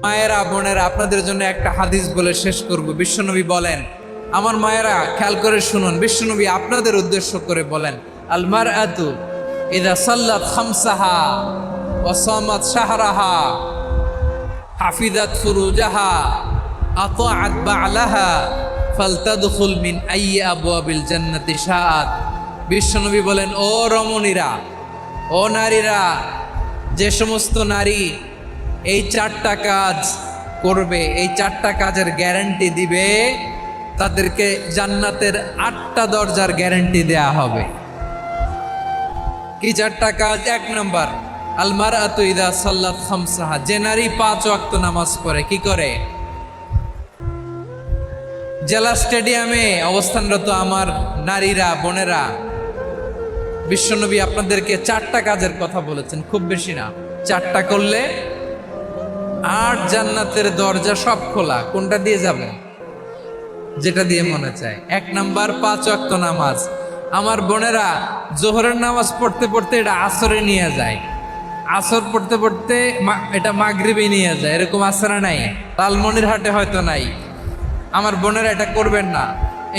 মায়েরা বোনেরা, আপনাদের জন্য একটা হাদিস বলে শেষ করব। বিশ্বনবী বলেন, আমার মায়েরা খেয়াল করে শুনুন, বিশ্বনবী আপনাদের উদ্দেশ্য করে বলেন, আল মারআতু ইযা সাল্লাত খামসাহা ওয়া সামাত শাহরাহা হাফিজাত ফুরুজাহা আতাআত বা'লাহা ফালতাদখুল মিন আইয়ি আবওয়াবিল জান্নাতি শাআত। বিশ্বনবী বলেন, ও রমণীরা, ও নারীরা, যে সমস্ত নারী এই 4টা কাজ করবে, এই 4টা কাজের গ্যারান্টি দিবে, তাদেরকে জান্নাতের 8টা দরজার গ্যারান্টি দেয়া হবে। কি 4টা কাজ? 1 নম্বর, আল মারআতু ইযা সাল্লাত খামসাহা, যে নারী 5 ওয়াক্ত নামাজ পড়ে। কি করে? জেলা স্টেডিয়ামে অবস্থানরত আমার নারীরা বোনেরা, বিশ্বনবী আপনাদেরকে 4টা কাজের কথা বলেছেন, খুব বেশি না। 4টা করলে 8 জান্নাতের দরজা সব খোলা। কোনটা দিয়ে যাবে? যেটা দিয়ে মনে চায়। 1 নাম্বার 5 ওয়াক্ত নামাজ। আমার বোনেরা জোহরের নামাজ পড়তে পড়তে এটা আসরে নিয়ে যায়, আসর পড়তে পড়তে এটা মাগরিবে নিয়ে যায়। এরকম আসরে নাই? লালমনিরহাটে হয়তো নাই। আমার বোনেরা এটা করবেন না।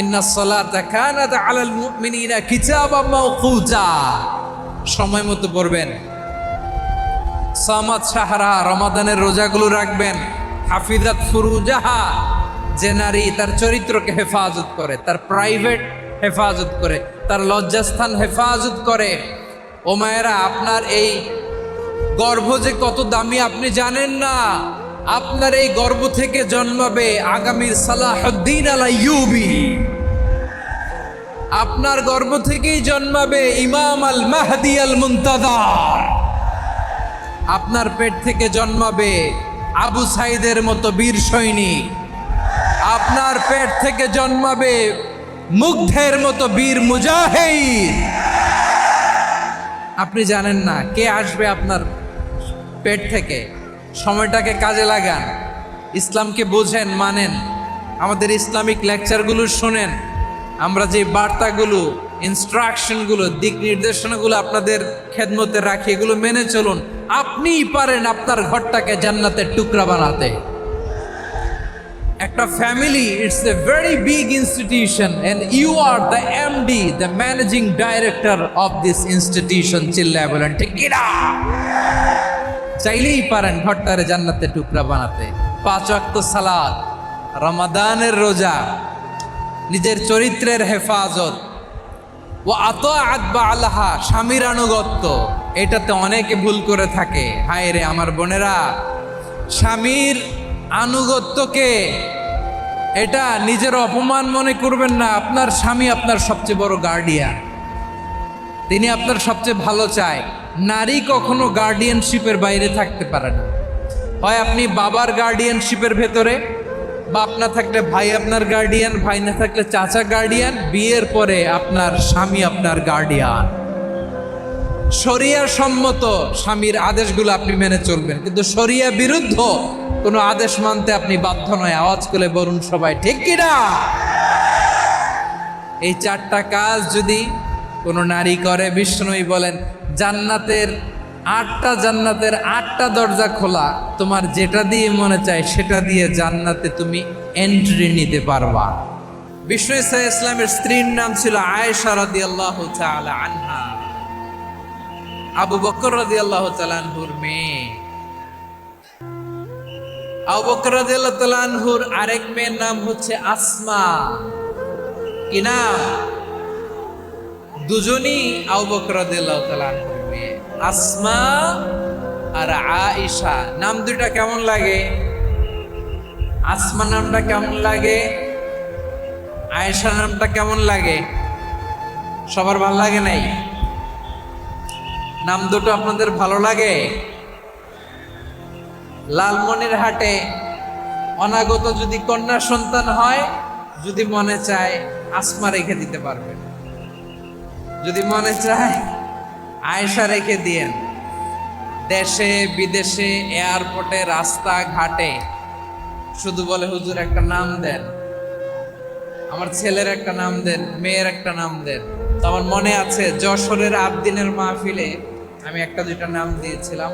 ইন্নাস সালাতা কানাত আলাল মুমিনিনা কিতাবাম মাওকুতা, সময় মতো পড়বেন। সামাত শাহরা, রমাদানের রোজাগুলো রাখবেন। হাফিজাত ফুরুজাহা, যে নারী তার চরিত্রকে হেফাজত করে, তার প্রাইভেট হেফাজত করে, তার লজ্জাস্থান হেফাজত করে। ও মায়েরা, আপনার এই গর্ভ যে কত দামি আপনি জানেন না। আপনার এই গর্ভ থেকে জন্মাবে আগামীর সালাহুদ্দিন আল আইয়ুবী। আপনার গর্ভ থেকেই জন্মাবে ইমাম আল মাহদি আল মুনতাজার। আপনার পেট থেকে জন্মাবে আবু সাইদের মতো বীর সৈনিক। আপনার পেট থেকে জন্মাবে মুগ্ধের মতো বীর মুজাহিদ। আপনি জানেন না কে আসবে আপনার পেট থেকে। সময়টাকে কাজে লাগান, ইসলামকে বোঝেন, মানেন, আমাদের ইসলামিক লেকচারগুলো শোনেন। আমরা যে বার্তাগুলো, ইনস্ট্রাকশনগুলো, দিক নির্দেশনাগুলো আপনাদের খেদমতে রাখি, এগুলো মেনে চলুন। আপনিই পারেন আপনার ঘরটাকে জান্নাতের টুকরা বানাতে। একটা family, it's a very big institution and you are the MD, the managing director of this institution. চিল্লায় বলেন ঠিক কিনা? চাইলেই পারেন ঘরটারে জান্নাতের টুকরা বানাতে। 5 ওয়াক্ত সালাত, রমাদানের রোজা, নিজের চরিত্রের হেফাজত, ও আতাআত বা'লাহা, স্বামীর আনুগত্য। এটাতে অনেকে ভুল করে থাকে। হায় রে আমার বোনেরা, স্বামীর আনুগত্যকে এটা নিজের অপমান মনে করবেন না। আপনার স্বামী আপনার সবচেয়ে বড় গার্ডিয়ান, তিনি আপনার সবচেয়ে ভালো চায়। নারী কখনো গার্ডিয়ানশিপের বাইরে থাকতে পারে না। হয় আপনি বাবার গার্ডিয়ানশিপের ভেতরে, বাপ না থাকলে ভাই আপনার গার্ডিয়ান, ভাই না থাকলে চাচা গার্ডিয়ান, বিয়ের পরে আপনার স্বামী আপনার গার্ডিয়ান। শরিয়া সম্মত স্বামীর আদেশগুলো আপনি মেনে চলবেন, কিন্তু শরিয়া বিরুদ্ধ কোনো আদেশ মানতে আপনি বাধ্য নয়। আওয়াজ করে বলুন সবাই ঠিক কিনা? এই 4টা কাজ যদি কোনো নারী করে, বিষ্ণুই বলেন জান্নাতের 8টা দরজা খোলা। তোমার যেটা দিয়ে মনে চায় সেটা দিয়ে জান্নাতে তুমি এন্ট্রি নিতে পারবা। বিষ্ণু ইসলামের স্ত্রীর নাম ছিল আয়েশা রাদিয়াল্লাহু তাআলা আনহা, আবু বকর রাদিয়াল্লাহু তাআলা আনহুর মেয়ে। আবু বকর রাদিয়াল্লাহু তাআলা আনহুর আরেক মেয়ের নাম হচ্ছে আসমা। কি নাম? দুজনই আবু বকর রাদিয়াল্লাহু তাআলা আনহুর মেয়ে, আসমা আর আয়েশা। নাম দুইটা কেমন লাগে? আসমা নামটা কেমন লাগে? আয়েশা নামটা কেমন লাগে? সবার ভালো লাগে নাই? নাম দুটো আপনাদের ভালো লাগে? লালমনিরহাটে অনাগত যদি কন্যা সন্তান হয়, যদি মনে চায় আসমা রেখে দিতে পারবেন, যদি মনে চায় আয়েশা রেখে দিয়েন। দেশে বিদেশে এয়ারপোর্টে রাস্তাঘাটে শুধু বলে হুজুর একটা নাম দেন, আমার ছেলের একটা নাম দেন, মেয়ের একটা নাম দেন। তো আমার মনে আছে যশোরের আবদিনের মাহফিলে আমি 1-2টা নাম দিয়েছিলাম।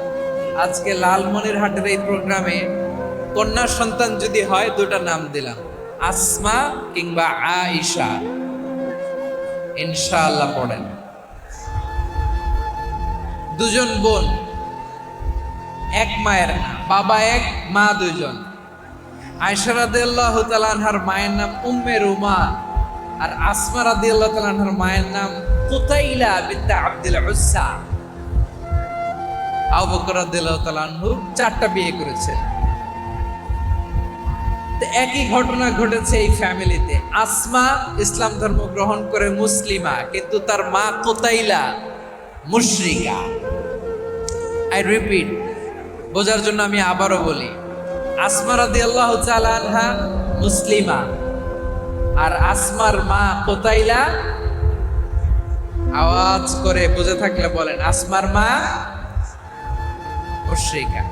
আজকে লালমনিরহাটের এই প্রোগ্রামে কন্যা সন্তান যদি হয় দুটা নাম দিলাম, আসমা কিংবা আয়েশা। ইনশাআল্লাহ পড়েন। দুজন বোন, এক মায়ের না, বাবা এক মা দুজন। আয়েশা রাদিয়াল্লাহু তাআলা আনহার মায়ের নাম উম্মে রুমান, আর আসমা রাদিয়াল্লাহু তাআলা আনহার মায়ের নাম কুতাইলা বিনতে আব্দুল উজ্জা। আবু বকর রাদিয়াল্লাহু তাআলা আনহু 4টা বিয়ে করেছেন। তো একই ঘটনা ঘটেছে এই ফ্যামিলিতে। আসমা ইসলাম ধর্ম গ্রহণ করে মুসলিমা, কিন্তু তার মা কুতাইলা মুশরিকা। আই রিপিট, বোঝার জন্য আমি আবারও বলি, আসমা রাদিয়াল্লাহু তাআলা আনহা মুসলিমা, আর আসমার মা কুতাইলা, আওয়াজ করে বুঝে থাকলে বলেন, আসমার মা মুশরিকা।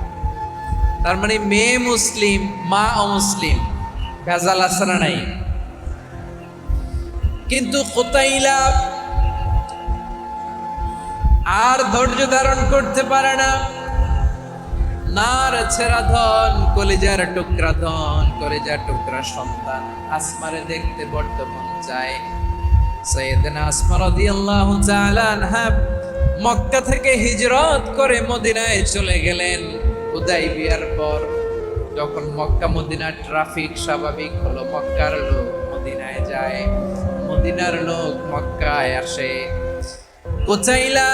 তার মানে মেয়ে মুসলিম, মা অমুসলিম, ভেজাল আছে না নাই? কিন্তু কুতাইলা আর ধৈর্য ধারণ করতে পারে না। নার ছেড়া ধন, কলিজার টুকরা ধন, কলিজার টুকরা সন্তান আসমারে দেখতে বড্ড মন চায়। সাইয়েদনা আসমা রাদিয়াল্লাহু তাআলা আনহা মক্কা থেকে হিজরত করে মদিনায় চলে গেলেন। হুদাইবিয়ার পর যখন মক্কা মদিনার ট্রাফিক স্বাভাবিক হলো, মক্কার লোক মদিনায় যায়, মদিনার লোক মক্কায় আসে। কুতাইলা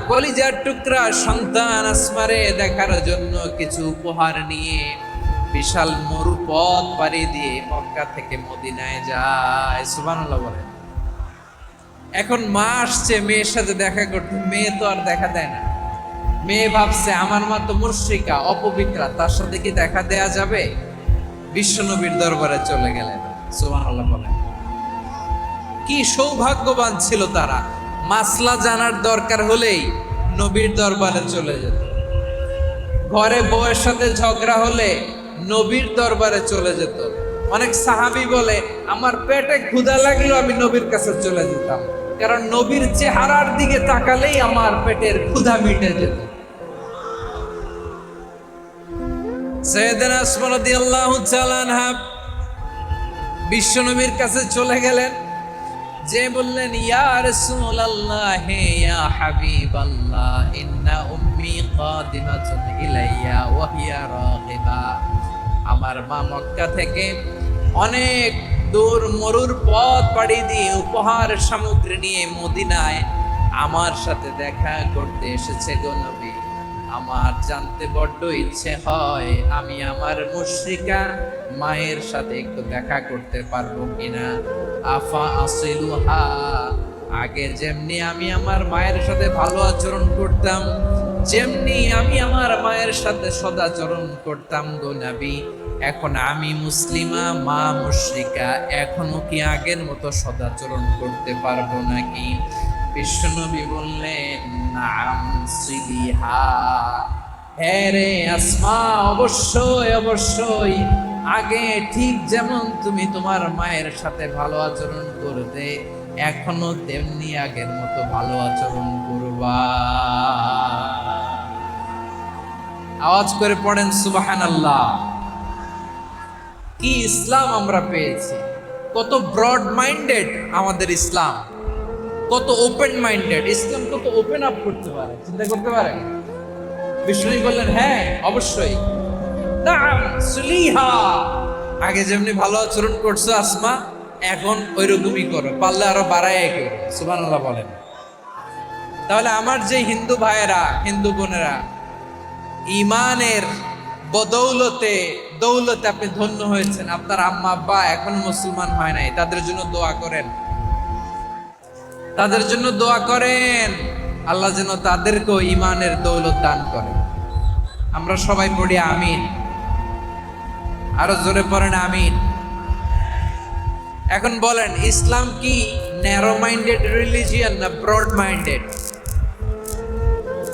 কলিজার টুকরা সন্তান আসমারে দেখার জন্য কিছু উপহার নিয়ে বিশাল মরু পথ পাড়ি দিয়ে মক্কা থেকে মদিনায় যায়। সুবহানাল্লাহ বলেন। এখন মা আসছে মেয়ের সাথে দেখা করতে, মেয়ে তো আর দেখা দেয় না। মেয়ে ভাবছে আমার মা তো মুশরিকা, অপবিত্রা, তার সাথে কি দেখা দেয়া যাবে? বিশ্বনবীর দরবারে চলে গেলেন। সুবহানাল্লাহ বলেন। কি সৌভাগ্যবান ছিল তারা, মাসলা জানার দরকার হলেই নবীর দরবারে চলে যেত। ঘরে বউয়ের সাথে ঝগড়া হলে নবীর দরবারে চলে যেত। অনেক সাহাবী বলে, আমার পেটে ক্ষুধা লাগলো আমি নবীর কাছে চলে যেতাম, কারণ নবীর চেহারার দিকে তাকালেই আমার পেটের ক্ষুধা মিটে যেত। সাইয়েদনা আসমা রাদিয়াল্লাহু তাআলা আনহা বিশ্বনবীর কাছে চলে গেলেন, যে বললেন, ইয়া রাসূলুল্লাহ, ইয়া হাবিবাল্লাহ, ইন্না উম্মি কাদিমাতুন ইলাইয়া ওয়া হিয়া রাগিবা। আমার মা মক্কা থেকে অনেক দূর মরুর পথ পাড়ি দিয়ে উপহার সামগ্রী নিয়ে মদিনায় আমার সাথে দেখা করতে এসেছে গো নবী। আমার জানতে বড্ড ইচ্ছে হয় আমি আমার মুশরিকা মায়ের সাথে একটু দেখা করতে পারবো কিনা। আফা আসিলুহা, আগে যেমনি আমি আমার মায়ের সাথে ভালো আচরণ করতাম, যেমনি আমি আমার মায়ের সাথে সদাচরণ করতাম গো নবী, এখন আমি মুসলিমা, মা মুশরিকা, এখনো কি আগের মতো সদাচরণ করতে পারবো নাকি? বিশ্বনবী বললেন, নাম সিলিহা, হ্যাঁ রে আসমা, অবশ্যই অবশ্যই, আগে ঠিক যেমন তুমি তোমার মায়ের সাথে ভালো আচরণ করতে, এখনো তেমনি আগের মতো ভালো আচরণ করবা। আওয়াজ করে পড়েন সুবহানাল্লাহ। কি ইসলাম আমরা পেয়েছি! কত ব্রড মাইন্ডেড আমাদের ইসলাম, কত ওপেন মাইন্ডেড ইসলাম, কত ওপেন আপ করতে পারে, চিন্তা করতে পারে। বিষ্ণু বললেন, হ্যাঁ অবশ্যই, নাম সুলিহা, আগে যেমনি ভালো আচরণ করছো আসমা, এখন ওইরকমই করো, পারলে আরো বাড়ায় করো। সুবহানাল্লাহ বলেন। তাহলে আমার যে হিন্দু ভাইয়েরা, হিন্দু বোনেরা, ইমানের বদৌলতে দৌলতে আপনি ধন্য হয়েছেন, আপনার আম্মা আব্বা এখন মুসলমান হয় নাই, তাদের জন্য দোয়া করেন, তাদের জন্য দোয়া করেন, আল্লাহ যেন তাদেরকেও ইমানের দৌলত দান করেন। আমরা সবাই পড়ি আমিন, আরো জোরে পড়েন আমিন। এখন বলেন, ইসলাম কি ন্যারো মাইন্ডেড রিলিজিয়ান না ব্রড মাইন্ডেড?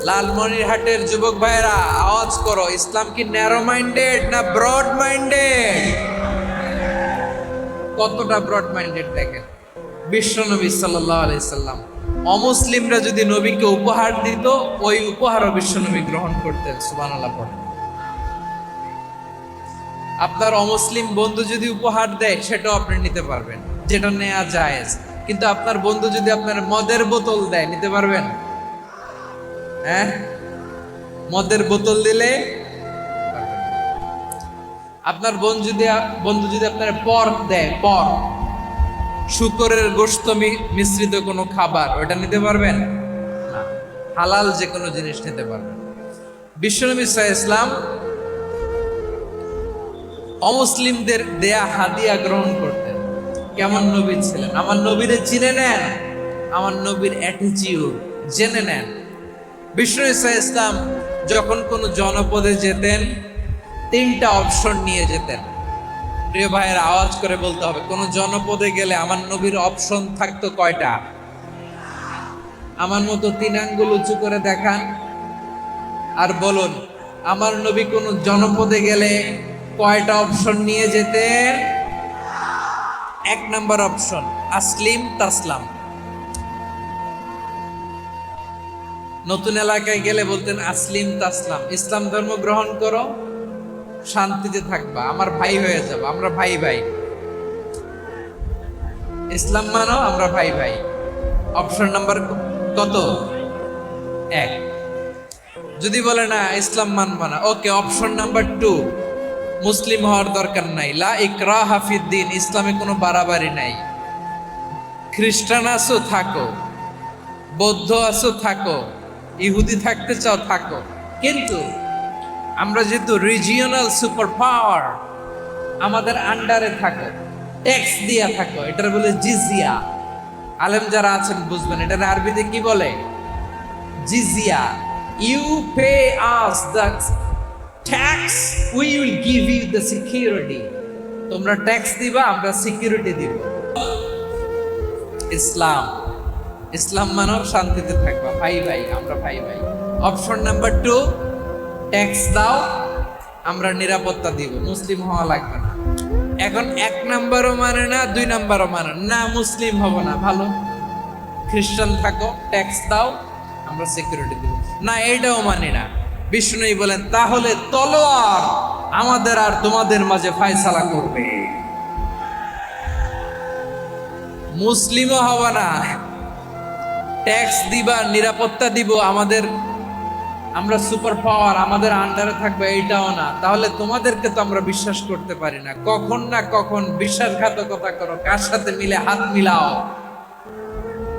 লালমনিরহাটের যুবক ভাইরা আওয়াজ করো, ইসলাম কি ন্যারো মাইন্ডেড না ব্রড মাইন্ডেড? কতটা ব্রড মাইন্ডেড দেখেন। বিশ্বনবী সাল্লাল্লাহু আলাইহি সাল্লাম অমুসলিমরা যদি নবীকে উপহার দিত, ওই উপহারও বিশ্বনবী গ্রহণ করতেন। সুবহানাল্লাহ পড়েন। আপনার অমুসলিম বন্ধু যদি উপহার দেয় সেটাও আপনি নিতে পারবেন, যেটা নেওয়া জায়েজ। কিন্তু আপনার বন্ধু যদি আপনার মদের বোতল দেয়, নিতে পারবেন? হ্যাঁ, মদের বোতল দিলে পারবেন না। আপনার বন্ধু যদি আপনার পর্ক দেয়, পর্ক, শুকরের গোশত মিশ্রিত কোনো খাবার, ওটা নিতে পারবেন না। হালাল যে কোনো জিনিস নিতে পারবেন। বিশ্বনবী সাল্লাল্লাহু আলাইহি ওয়াসাল্লাম অমুসলিমদের দেয়া হাদিয়া গ্রহণ করতেন। কেমন নবী ছিলেন? আমার নবীরে চিনে নেন, আমার নবীর অ্যাটিটিউড জেনে নেন। বিশ্বনবী সাল্লাল্লাহু আলাইহি ওয়াসাল্লাম যখন কোনো জনপদে যেতেন, 3টা অপশন নিয়ে যেতেন। প্রিয় ভাইয়ের, আওয়াজ করে বলতে হবে, কোন জনপদে গেলে আমার নবীর অপশন থাকতো কয়টা? আমার মতো 3 আঙ্গুল উঁচু করে দেখান আর বলুন, আমার নবী কোন জনপদে গেলে কয়টা অপশন নিয়ে যেতেন? 1 নাম্বার অপশন, আসলিম তাসলাম। নতুন এলাকায় গেলে বলতেন আসলিম তাসলাম, ইসলাম ধর্ম গ্রহণ করো, শান্তিতে থাকবা, আমার ভাই হয়ে যাবো, আমরা ভাই ভাই। ইসলাম মানো, আমরা ভাই ভাই। অপশন নাম্বার কত? 1। যদি বলে না ইসলাম মানবা না, ওকে, অপশন নাম্বার 2, মুসলিম হওয়ার দরকার নাই, লা ইকরাহা ফিদ্দিন, ইসলামে কোনো বাড়াবাড়ি নাই। খ্রিস্টান আছো থাকো, বৌদ্ধ আছো থাকো, ইহুদি থাকতে চাও থাকো, কিন্তু আমরা যেহেতু রিজিওনাল সুপার পাওয়ার, আমাদের আন্ডারে থাকো, ট্যাক্স দিয়া থাকো, এটার বলে জিজিয়া। আলেম যারা আছেন বুঝবেন, এটার আরবিতে কি বলে? জিজিয়া। You pay us the tax, we will give you the security. তোমরা ট্যাক্স দিবা, আমরা সিকিউরিটি দিব। ইসলাম, ইসলাম মানব, শান্তিতে থাকবা, ভাই ভাই, আমরা ভাই ভাই। অপশন নাম্বার 2, ট্যাক্স দাও, আমরা নিরাপত্তা দিব, মুসলিম হওয়া লাগবে না। এখন 1 নাম্বারও মানে না, 2 নাম্বারও মানে না, মুসলিম হব না, ভালো, খ্রিস্টান থাকো, ট্যাক্স দাও, আমরা সিকিউরিটি দিব না, এইটাও মানি না। বিষ্ণুই বলেন, তাহলে তলোয়ার আমাদের আর তোমাদের মাঝে ফায়সালা করবে, মুসলিমও হব না, ট্যাক্স দিবা, নিরাপত্তা দিব, আমরা সুপার পাওয়ার, আমাদের আন্ডারে থাকবে, এইটাও না। তাহলে তোমাদেরকে তো আমরা বিশ্বাস করতে পারি না, কখন না কখন বিশ্বাসঘাতকতা করো, কার সাথে মিলে হাত মিলাও,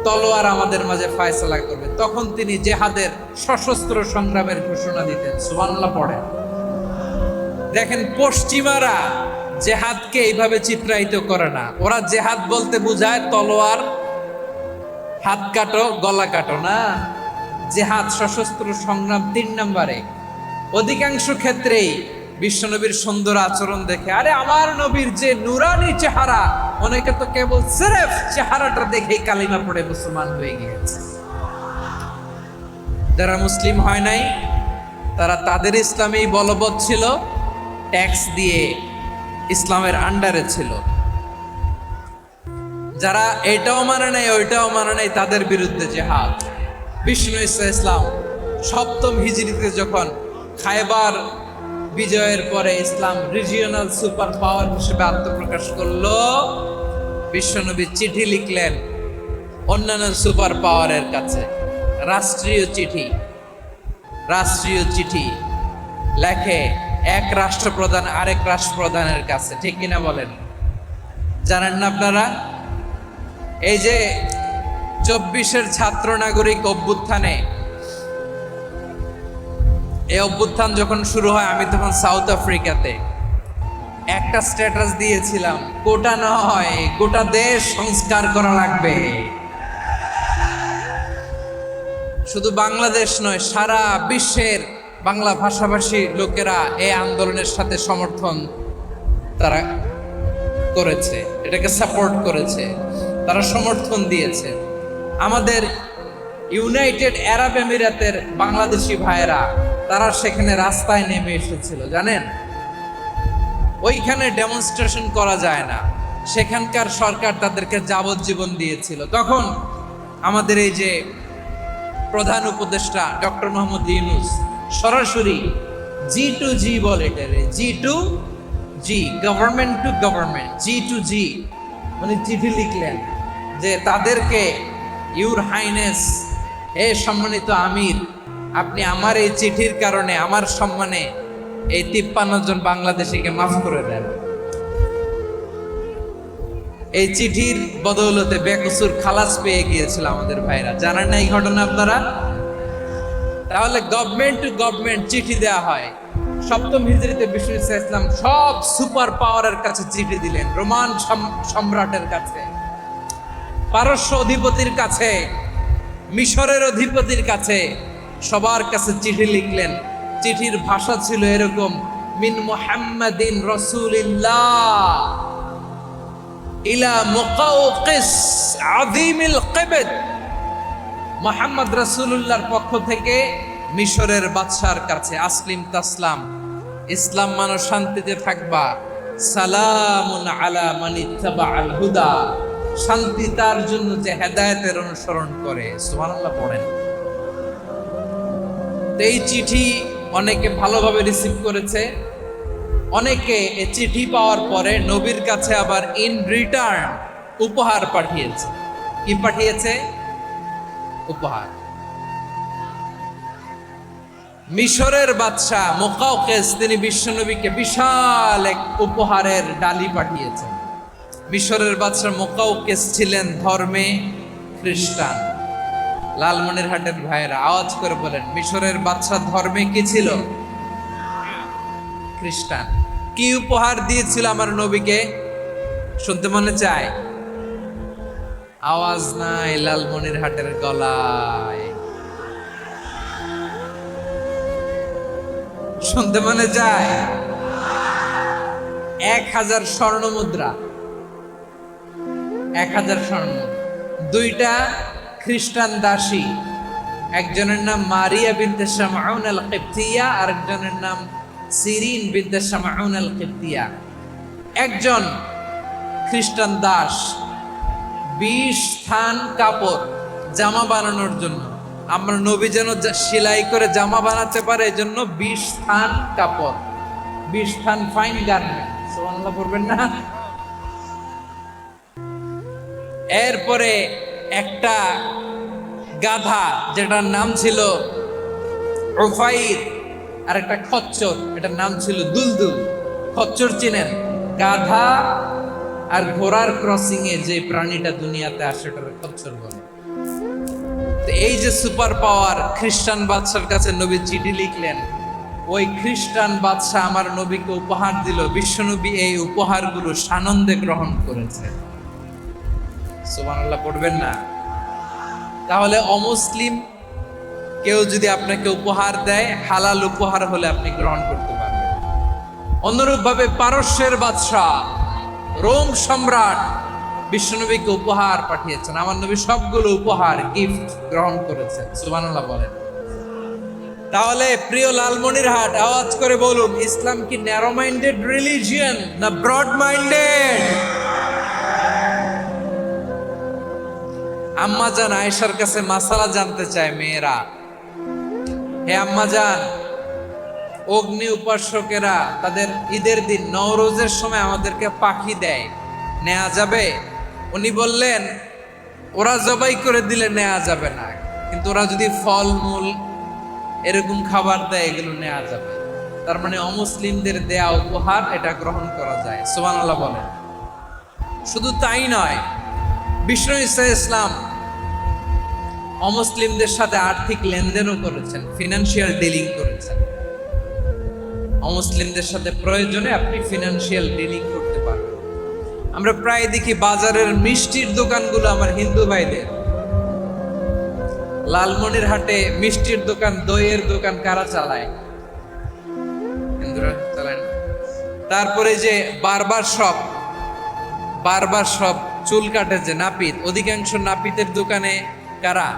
তলোয়ার আমাদের মাঝে ফায়সালা করবে। তখন তিনি জেহাদের সশস্ত্র সংগ্রামের ঘোষণা দিতেন। সুবহানাল্লাহ পড়েন। দেখেন, পশ্চিমারা জেহাদকে এইভাবে চিত্রায়িত করে না। ওরা জেহাদ বলতে বুঝায় তলোয়ার, হাত কাটো, গলা কাটো, না। জেহাদ সশস্ত্র সংগ্রাম 3 নম্বরে। অধিকাংশ ক্ষেত্রেই বিশ্বনবীর সুন্দর আচরণ দেখে, আরে আমার নবীর যে নুরানি চেহারা, অনেকে তো কেবল সিরেফ চেহারাটা দেখেই কালিমা পড়ে মুসলমান হয়ে গিয়েছে। যারা মুসলিম হয় নাই, তারা তাদের ইসলামেই বলবৎ ছিল, ট্যাক্স দিয়ে ইসলামের আন্ডারে ছিল। যারা এটাও মানে নাই, ওইটাও মানে নাই, তাদের বিরুদ্ধে জেহাদ। বিষ্ণু ইসলাম 7ম হিজরিতে যখন খায়বার বিজয়ের পরে ইসলাম রিজিওনাল সুপার পাওয়ার হিসেবে আত্মপ্রকাশ করলো, বিশ্বনবী চিঠি লিখলেন অন্যান্য সুপার পাওয়ারের কাছে, রাষ্ট্রীয় চিঠি লেখে এক রাষ্ট্রপ্রধান আরেক রাষ্ট্রপ্রধানের কাছে, ঠিক কিনা বলেন? জানেন না আপনারা? এই যে 24-এর ছাত্র নাগরিক অভ্যুত্থানে, এই অভ্যুত্থান যখন শুরু হয়, আমি তখন সাউথ আফ্রিকাতে, একটা স্ট্যাটাস দিয়েছিলাম, কোটা নয়, গোটা দেশ সংস্কার করা লাগবে। শুধু বাংলাদেশ নয়, সারা বিশ্বের বাংলা ভাষাভাষী লোকেরা এই আন্দোলনের সাথে সমর্থন তারা করেছে, এটাকে সাপোর্ট করেছে, তারা সমর্থন দিয়েছে। আমাদের ইউনাইটেড আরব আমিরাতের বাংলাদেশি ভাইয়েরা, তারা সেখানে রাস্তায় নেমে এসেছিল, জানেন? ওইখানে ডেমনস্ট্রেশন করা যায় না, সেখানকার সরকার তাদেরকে যাবজ্জীবন দিয়েছিল। তখন আমাদের এই যে প্রধান উপদেষ্টা ডক্টর মোহাম্মদ ইউনূস সরাসরি G2G বলে, এটারে G2 G, government to government, G to G, উনি চিঠি লিখলেন যে তাদেরকে, ইউর হাইনেস, হে সম্মানিত আমির, আপনি আমার এই চিঠির কারণে আমার সম্মানে এই 53 জন বাংলাদেশিকে মাফ করে দেন। এই চিঠির বদৌলতে বেকসুর খালাস পেয়ে গিয়েছিল আমাদের ভাইরা। জানেন না এই ঘটনা আপনারা? তাহলে গভর্নমেন্ট টু গভর্নমেন্ট চিঠি দেওয়া হয়। সপ্তম হিজরিতে বিষ্ণু ইসলাম সব সুপার পাওয়ারের কাছে চিঠি দিলেন, রোমান সম্রাটের কাছে, পারস্য অধিপতির কাছে, মিশরের অধিপতির কাছে, সবার কাছে চিঠি লিখলেন। চিঠির ভাষা ছিল এরকম, মিন মুহাম্মাদিন রাসূলিল্লাহ ইলা মুকাওকিস আযীমিল কিবত, মুহাম্মদ রাসূলুল্লাহর পক্ষ থেকে মিশরের বাদশার কাছে, আসলিম তাসলাম, ইসলাম মানো শান্তিতে থাকবা, সালামুন আলা মান ইত্তাবাআল হুদা, শান্তি তার জন্য যে হেদায়েতের অনুসরণ করে। সুবহানাল্লাহ পড়েন। এই চিঠি অনেকে ভালোভাবে রিসিভ করেছে, অনেকে এই চিঠি পাওয়ার পরে নবীর কাছে আবার ইন রিটার্ন উপহার পাঠিয়েছে। কি পাঠিয়েছে? উপহার। মিশরের বাদশা মুকাওকিস তিনি বিশ্বনবীকে বিশাল এক উপহারের ডালি পাঠিয়েছেন। মিশরের বাদশা মুকাওকিস ছিলেন ধর্মে খ্রিস্টান। লালমনিরহাটের ভাইয়েরা আওয়াজ করে বলেন, মিশরের বাদশা ধর্মে কি ছিল? খ্রিস্টান। কি উপহার দিয়েছিল আমার নবীকে? শুনতে মনে চায়? আওয়াজ নাই লালমনিরহাটের গলায়, শুনতে মনে চায়? 1000 স্বর্ণ মুদ্রা, 1000 স্বর্ণ, 2টা খ্রিস্টান দাসী, একজনের নাম মারিয়া বিনতে শামউন আল কিবতিয়া, আরেকজনের নাম সিরিন বিনতে শামউন আল কিবতিয়া। একজন খ্রিস্টান দাস 20 স্থান কাপড় জামা বানানোর জন্য, আমরা নবী যেন সেলাই করে জামা বানাতে পারে এজন্য 20 স্থান কাপড়, 20 স্থান ফাইন গার্মেন্ট। সুবহানাল্লাহ পড়বেন না? এরপরে একটা গাধা যেটার নাম ছিল উফাইর, আর একটা খচ্চর, এটার নাম ছিল দুলদুল। খচ্চর চিনেন? গাধা আর ঘোড়ার ক্রসিং এ যে প্রাণীটা দুনিয়াতে আসে ওটাকে খচ্চর বলে। তো এই যে সুপার পাওয়ার খ্রিস্টান বাদশার কাছে নবী চিঠি লিখলেন, ওই খ্রিস্টান বাদশা আমার নবীকে উপহার দিল। বিশ্বনবী এই উপহারগুলো সানন্দে গ্রহণ করেছে। সুবহানাল্লাহ পড়বেন না? তাহলে অমুসলিম কেউ যদি আপনাকে উপহার দেয়, হালাল উপহার হলে আপনি গ্রহণ করতে পারবেন। অনুরূপ ভাবে পারস্যের বাদশাহ, রোম সম্রাট বিশ্বনবীকে উপহার পাঠিয়েছেন। আমার নবী সবগুলো উপহার, গিফট গ্রহণ করেছেন। সুবহানাল্লাহ বলেন। তাহলে প্রিয় লালমনিরহাট, আওয়াজ করে বলুন, ইসলাম কি ন্যারো মাইন্ডেড রিলিজিয়ন না ব্রড মাইন্ডেড? আম্মাজান আয়েশার কাছে মাসালা জানতে চায় মেয়েরা, হে আম্মাজান, অগ্নি উপাসকেরা তাদের ঈদের দিন নওরোজের সময় আমাদেরকে পাখি দেয়, নেওয়া যাবে? উনি বললেন, ওরা জবাই করে দিলে নেওয়া যাবে না, কিন্তু ওরা যদি ফল মূল এরকম খাবার দেয় এগুলো নেওয়া যাবে। তার মানে অমুসলিমদের দেয়া উপহার এটা গ্রহণ করা যায়। সুবহানাল্লাহ বলেন। শুধু তাই নয়, বিষ্ণু ইসলাম অমুসলিমদের সাথে আর্থিক লেনদেনও করেছেন, ফিনান্সিয়াল ডিলিং করেছেন। অমুসলিমদের সাথে প্রয়োজনে আপনি ফিনান্সিয়াল ডিলিং করতে পারবেন। আমরা প্রায় দেখি বাজারের মিষ্টির দোকানগুলো আমার হিন্দু ভাইদের। লালমনিরহাটে মিষ্টির দোকান, দইয়ের দোকান কারা চালায়? হিন্দুরা চালায় না। তারপরে যে বারবার শপ, চুল কাটে যে নাপিত, অধিকাংশ নাপিতের দোকানে কারা?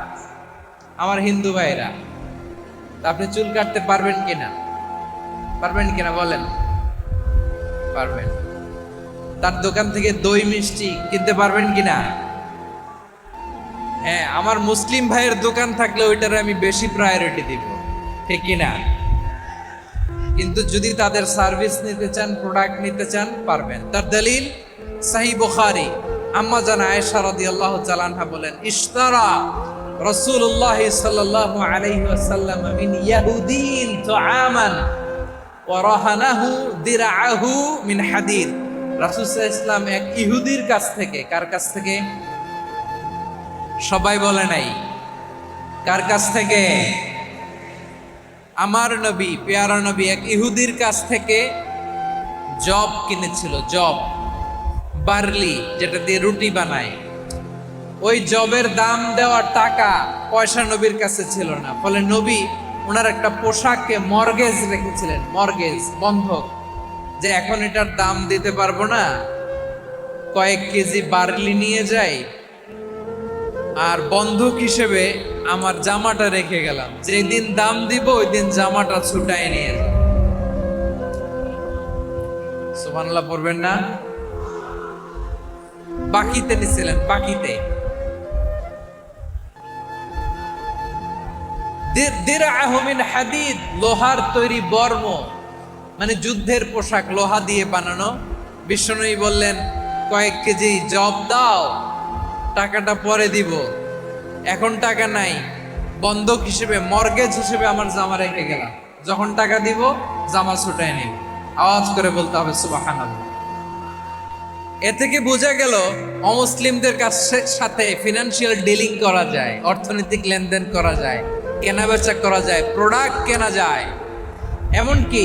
আমার হিন্দু ভাইরা। আপনি চুল কাটতে পারবেন কিনা? পারবেন কিনা বলেন? পারবেন। তার দোকান থেকে দই মিষ্টি কিনতে পারবেন কিনা? হ্যাঁ, আমার মুসলিম ভাইয়ের দোকান থাকলে ওইটারে আমি বেশি প্রায়োরিটি দিব, ঠিক কিনা? কিন্তু যদি তাদের সার্ভিস নিতে চান, প্রোডাক্ট নিতে চান, পারবেন। তার দলিল সহিহ বুখারী, আম্মা জান আয়েশা রাদিয়াল্লাহু তাআলা আনহা বলেন, ইশতারা রাসূলুল্লাহ সাল্লাল্লাহু আলাইহি ওয়াসাল্লাম মিন ইয়াহুদিন তুআমান ওয়া রাহানাহু দিরআহু মিন হাদিদ। রাসূল সাল্লাল্লাহু আলাইহি ওয়াসাল্লাম এক ইহুদির কাছ থেকে, কার কাছ থেকে? সবাই বলে নাই কার কাছ থেকে? আমার নবী, পেয়ারা নবী এক ইহুদির কাছ থেকে জব কিনেছিল। জব, বার্লি, যেটা দিয়ে রুটি বানায়। ওই জবের দাম দেওয়ার টাকা পয়সা নবীর কাছে ছিল না, ফলে নবী ওনার একটা পোশাককে মর্গেজ রেখেছিলেন। মর্গেজ, বন্ধক, যে এখন এটার দাম দিতে পারবো না, কয়েক কেজি বার্লি নিয়ে যাই আর বন্ধক হিসেবে আমার জামাটা রেখে গেলাম, যেদিন দাম দিব ওই দিন জামাটা ছুটায় নিয়ে যাব। সুবহানাল্লাহ পড়বেন না? বাকিতে নিছিলেন, বাকিতে। দিরআহু মিন হাদিদ, লোহার তৈরি বর্ম, মানে যুদ্ধের পোশাক, লোহা দিয়ে বানানো। বিষ্ণুই বললেন, কয়েক কেজি জব দাও, টাকাটা পরে দিব, এখন টাকা নাই, বন্ধক হিসেবে, মর্গেজ হিসেবে আমার জামা রেখে গেলাম, যখন টাকা দিব জামা ছুটায় নিব। আওয়াজ করে বলতে হবে সুবহানাল্লাহ। এ থেকে বোঝা গেল অমুসলিমদের সাথে ফিনান্সিয়াল ডিলিং করা যায়, অর্থনৈতিক লেনদেন করা যায়, কেনাবেচা করা যায়, প্রোডাক্ট কেনা যায়। এমনকি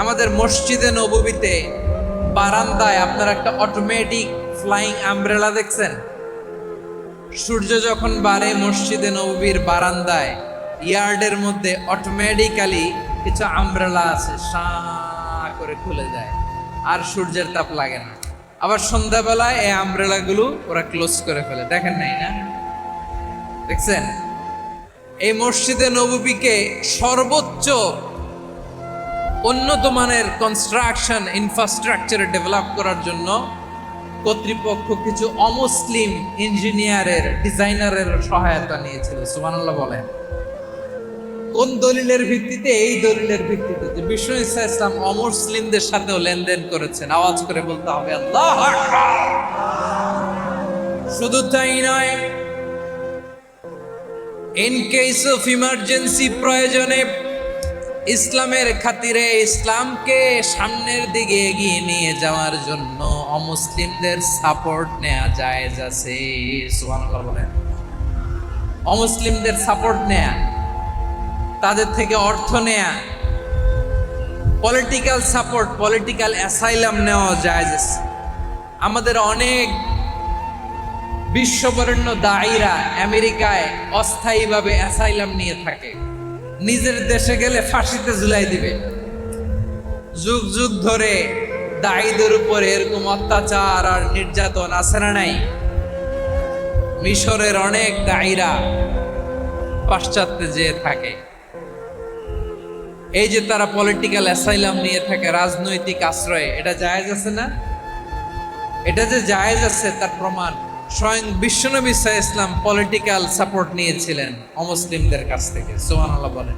আমাদের মসজিদে নববীতে বারান্দায় আপনারা একটা অটোমেটিক ফ্লাইং আমব্রেলা দেখছেন? সূর্য যখন বাড়ে মসজিদে নববীর বারান্দায় ইয়ার্ডের মধ্যে অটোমেটিক্যালি কিছু আমব্রেলা আছে, সাঁ করে খুলে যায়, আর সূর্যের তাপ লাগে না। আবার সন্ধ্যাবেলায় এই আমব্রেলা গুলো ওরা ক্লোজ করে ফেলে, দেখেন নাই না? দেখছেন? এই মসজিদে নববীকে সর্বোচ্চ উন্নত মানের কনস্ট্রাকশন ইনফ্রাস্ট্রাকচারে ডেভেলপ করার জন্য কর্তৃপক্ষ কিছু অমুসলিম ইঞ্জিনিয়ারের, ডিজাইনারের সহায়তা নিয়েছিল। সুবহানাল্লাহ বলেন। কোন দলিলের ভিত্তিতে? এই দলিলের ভিত্তিতে যে বিষ্ণু ঈসা ইসলাম অমুসলিমদের সাথেও লেনদেন করেছেন। আওয়াজ করে বলতে হবে আল্লাহু আকবার। শুধু তাই নয়, ইন কেস অফ ইমার্জেন্সি, প্রয়োজনে ইসলামের খাতিরে, ইসলামকে সামনের দিকে এগিয়ে নিয়ে যাওয়ার জন্য অমুসলিমদের সাপোর্ট নেওয়া জায়েজ আছে। সুবহানাল্লাহ বলেন। অমুসলিমদের সাপোর্ট নেয়া, তাদের থেকে অর্থ নেয়া, পলিটিক্যাল সাপোর্ট, পলিটিক্যাল অ্যাসাইলাম নেওয়া জায়েজ আছে। আমাদের অনেক বিশ্ববরেণ্য দায়ীরা আমেরিকায় অস্থায়ীভাবে অ্যাসাইলাম নিয়ে থাকে, নিজের দেশে গেলে ফাঁসিতে ঝুলাই দিবে। যুগ যুগ ধরে দায়ীদের উপরে এরকম অত্যাচার আর নির্যাতন আছে না নাই? মিশরের অনেক দায়ীরা পাশ্চাত্যে যেয়ে থাকে। এই যে তারা পলিটিক্যাল অ্যাসাইলাম নিয়ে থাকে, রাজনৈতিক আশ্রয়, এটা জায়েজ আছে না? এটা যে জায়েজ আছে তার প্রমাণ স্বয়ং বিশ্বনবী সাল্লাল্লাহু আলাইহি ওয়াসাল্লাম পলিটিক্যাল সাপোর্ট নিয়েছিলেন অমুসলিমদের কাছ থেকে। সুবহানাল্লাহ বলেন।